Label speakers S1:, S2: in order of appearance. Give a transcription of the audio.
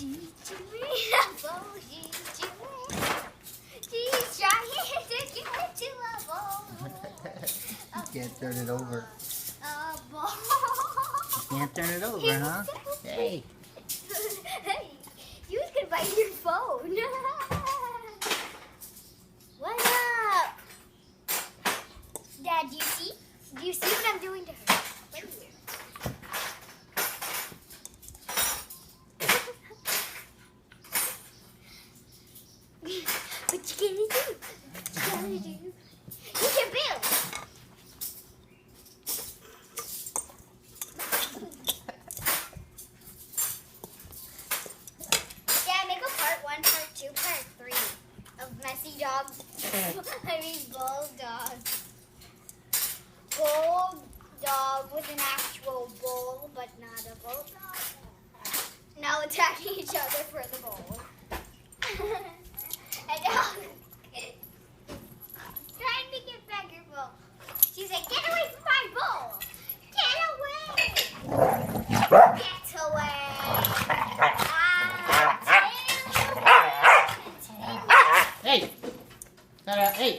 S1: She's chewing a bowl. She's chewing. She's trying to get to a bowl.
S2: You can't turn it over.
S1: A bowl.
S2: You can't turn it over, huh? Hey.
S1: Hey, you was gonna bite your phone. What up? Dad, do you see? Do you see what I'm doing to her? Right here. What you gonna do? What you gonna do? You can build. Dad, make a part 1, part 2, part 3 of messy dog. I mean bulldog. Bulldog with an actual bull, but not a bulldog. Now attacking each other for the bowl. And now trying to get back your bowl. She's like, get away from my bowl! Get away! Get away!
S2: Hey! Hey!